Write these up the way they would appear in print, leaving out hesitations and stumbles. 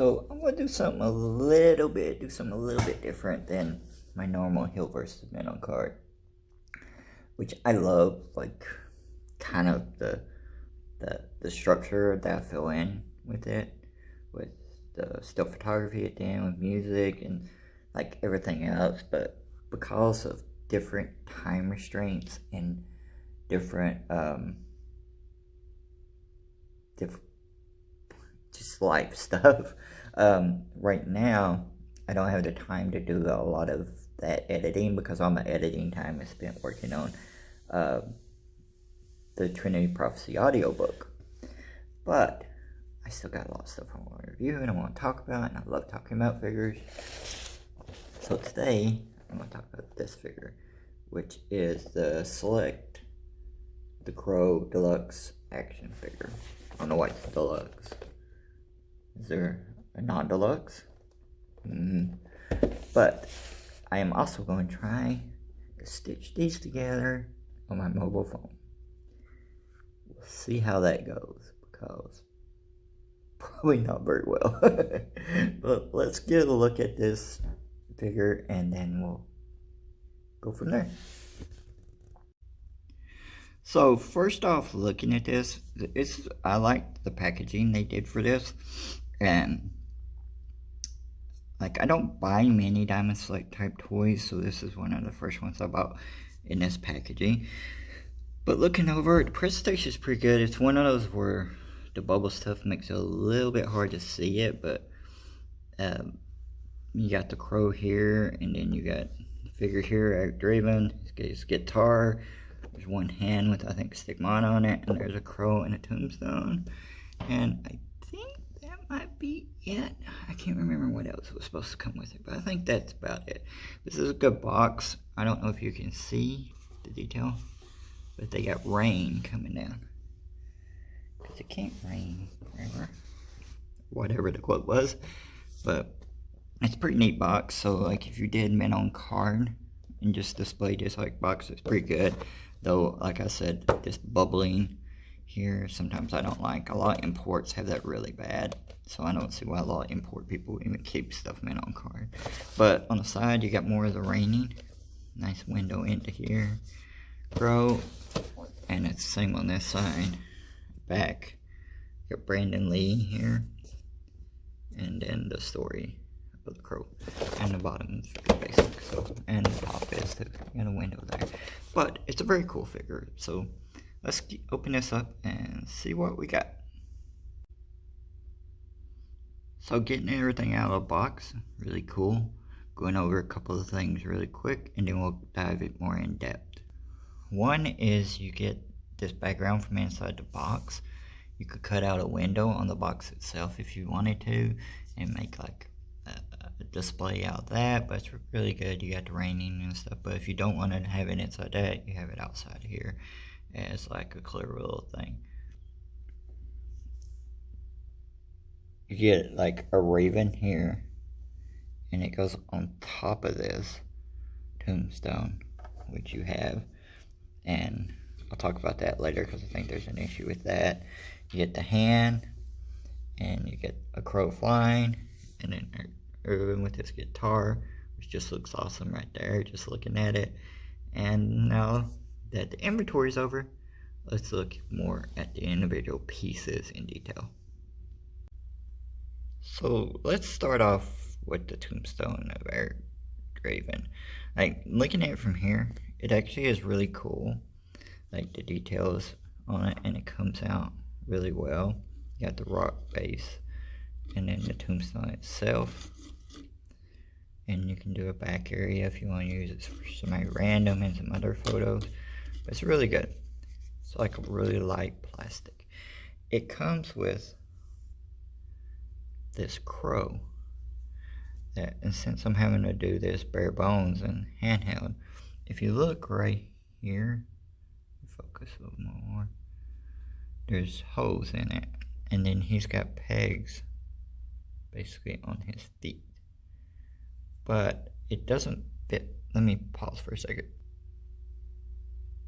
So I'm gonna do something a little bit different than my normal Hill versus Men on card, which I love, like kind of the structure that I fill in with it, with the still photography at the end, with music and like everything else. But because of different time restraints and different just life stuff. Right now, I don't have the time to do a lot of that editing because all my editing time is spent working on the Trinity Prophecy audiobook. But I still got a lot of stuff I want to review and I want to talk about, and I love talking about figures. So today, I'm going to talk about this figure, which is the Select the Crow Deluxe action figure. I don't know why it's Deluxe. Is there a non-deluxe? But I am also going to try to stitch these together on my mobile phone. We'll see how that goes, because probably not very well. But let's get a look at this figure and then we'll go from there. So first off, looking at this, I like the packaging they did for this, and like I don't buy many Diamond Select type toys, so this is one of the first ones I bought in this packaging. But looking over it, the presentation is pretty good. It's one of those where the bubble stuff makes it a little bit hard to see it, but you got the crow here, and then you got the figure here, Eric Draven, his guitar. There's one hand with, I think, stigmata on it, and there's a crow and a tombstone. And I think that might be it. I can't remember what else was supposed to come with it, but I think that's about it. This is a good box. I don't know if you can see the detail, but they got rain coming down. Because it can't rain forever. Whatever the quote was. But it's a pretty neat box. So, like, if you did Men on card and just display this like box, it's pretty good. Though, like I said, this bubbling here, sometimes I don't like. A lot of imports have that really bad. So I don't see why a lot of import people even keep stuff Men on card. But on the side, you got more of the raining. Nice window into here. Crow. And it's the same on this side. Back. You got Brandon Lee here. And then the story of the crow, and the bottom is pretty basic, so, and the top is too. You got a window there, but it's a very cool figure. So let's open this up and see what we got. So getting everything out of the box, really cool. Going over a couple of things really quick, and then we'll dive it more in depth. One is you get this background from inside the box. You could cut out a window on the box itself if you wanted to, and make like a display out of that, but it's really good. You got the raining and stuff, but if you don't want to have it inside that, you have it outside here as like a clear little thing. You get like a raven here, and it goes on top of this tombstone, which you have, and I'll talk about that later because I think there's an issue with that. You get the hand, and you get a crow flying, and then Irvin with his guitar, which just looks awesome right there, just looking at it. And now that the inventory is over, let's look more at the individual pieces in detail. So let's start off with the tombstone of Eric Draven. Like, looking at it from here, it actually is really cool. Like the details on it, and it comes out really well. You got the rock base, and then the tombstone itself. And you can do a back area if you want to use it for somebody random and some other photos. But it's really good. It's like a really light plastic. It comes with this crow. And since I'm having to do this bare bones and handheld, if you look right here, focus a little more, there's holes in it. And then he's got pegs basically on his feet. But it doesn't fit. Let me pause for a second.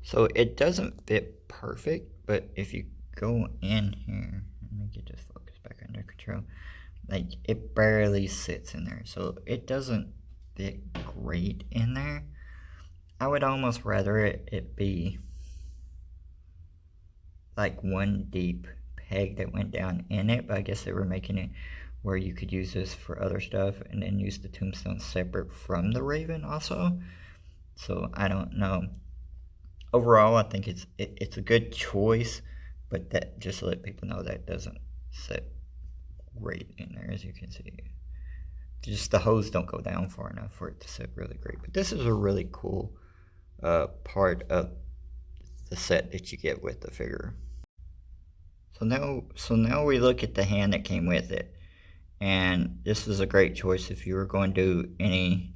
So it doesn't fit perfect, but if you go in here, let me get this focus back under control. like it barely sits in there, so it doesn't fit great in there. I would almost rather it be like one deep peg that went down in it, but I guess they were making it where you could use this for other stuff and then use the Tombstone separate from the Raven also. So I don't know. Overall, I think it's a good choice, but that just to let people know that doesn't sit great in there, as you can see. Just the hose don't go down far enough for it to sit really great. But this is a really cool part of the set that you get with the figure. So now we look at the hand that came with it, and this is a great choice if you were going to do any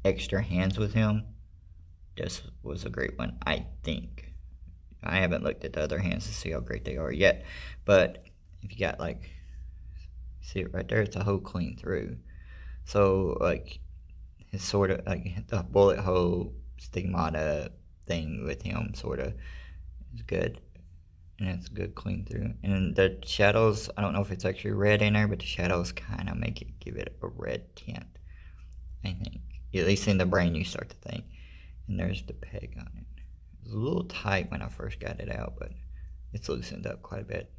extra hands with him. This was a great one, I think. I haven't looked at the other hands to see how great they are yet, but if you got like, see it right there, it's a hole clean through. So like his sort of like the bullet hole stigmata thing with him sort of is good, and it's a good clean through. And the shadows, I don't know if it's actually red in there, but the shadows kind of give it a red tint, I think. At least in the brain you start to think. And there's the peg on it. It was a little tight when I first got it out, but it's loosened up quite a bit.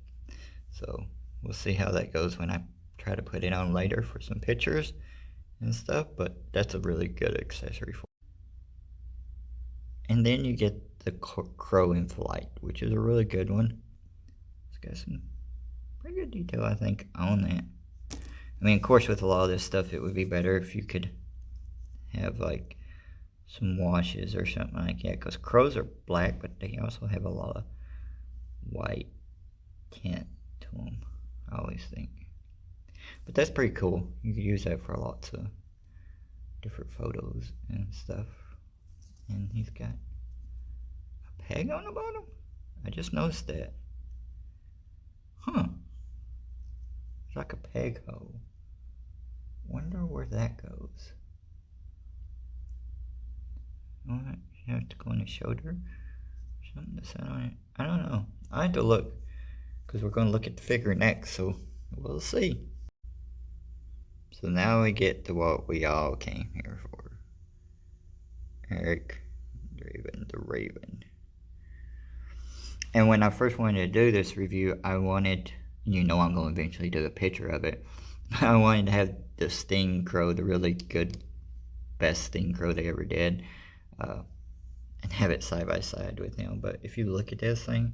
So we'll see how that goes when I try to put it on later for some pictures and stuff, but that's a really good accessory for it. And then you get the crow in flight, which is a really good one. It's got some pretty good detail, I think, on that. I mean, of course, with a lot of this stuff, it would be better if you could have like some washes or something like that, because crows are black, but they also have a lot of white tint to them, I always think. But that's pretty cool. You could use that for lots of different photos and stuff. And he's got a peg on the bottom. I just noticed that. Huh. It's like a peg hole. Wonder where that goes. Alright, you have to go on the shoulder or something to set on it. I don't know. I have to look, because we're going to look at the figure next, so we'll see. So now we get to what we all came here for. Eric Draven, the Raven. And when I first wanted to do this review, I wanted, you know I'm going to eventually do a picture of it, I wanted to have the Sting Crow, the really good, best Sting Crow they ever did. And have it side by side with him. But if you look at this thing,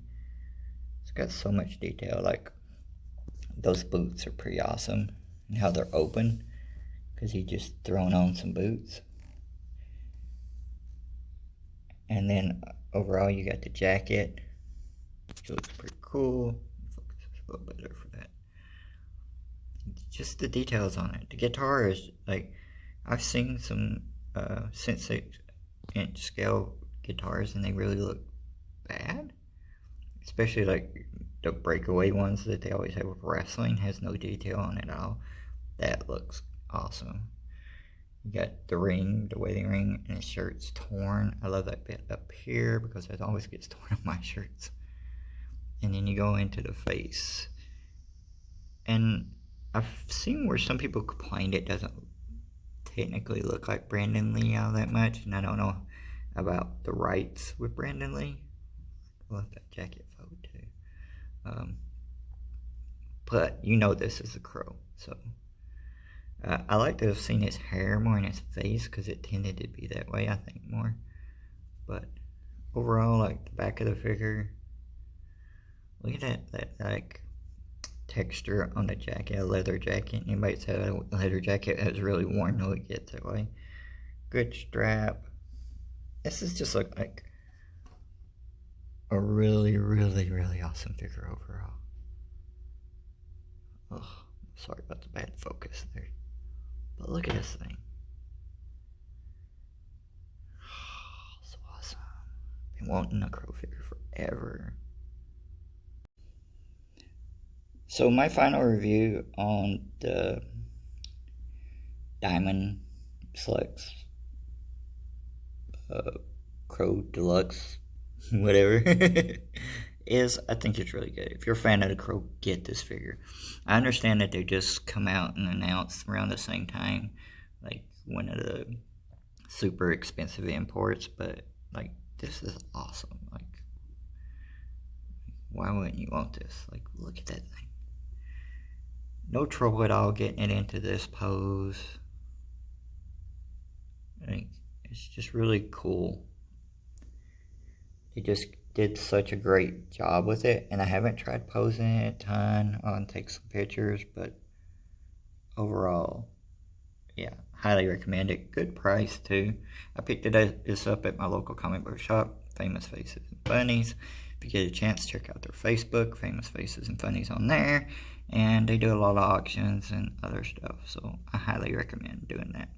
it's got so much detail. Like those boots are pretty awesome, and how they're open because he just thrown on some boots. And then overall you got the jacket, which looks pretty cool. Focus a little better for that. Just the details on it. The guitar is like, I've seen some inch scale guitars and they really look bad, especially like the breakaway ones that they always have with wrestling. Has no detail on it at all. That looks awesome. You got the ring, the wedding ring, and his shirt's torn. I love that bit up here because it always gets torn on my shirts. And then you go into the face, and I've seen where some people complained it doesn't technically look like Brandon Lee all that much, and I don't know about the rights with Brandon Lee. I love that jacket photo too. But you know this is a crow, so I like to have seen his hair more in his face because it tended to be that way, I think, more. But overall, like the back of the figure, look at that like texture on the jacket, a leather jacket. Anybody that's had a leather jacket that's really worn know it gets that way. Good strap. This is just like a really, really, really awesome figure overall. Oh, sorry about the bad focus there. But look at this thing. Oh, so awesome. Been wanting a crow figure forever. So my final review on the Diamond Deluxe Crow Deluxe, whatever, I think it's really good. If you're a fan of the Crow, get this figure. I understand that they just come out and announce around the same time, like one of the super expensive imports, but like this is awesome. Like, why wouldn't you want this? Like, look at that thing. No trouble at all getting it into this pose. Like, it's just really cool. They just did such a great job with it, and I haven't tried posing it a ton. I'll take some pictures, but overall, yeah, highly recommend it. Good price too. I picked this up at my local comic book shop, Famous Faces and Funnies. If you get a chance, check out their Facebook, Famous Faces and Funnies on there, and they do a lot of auctions and other stuff, so I highly recommend doing that.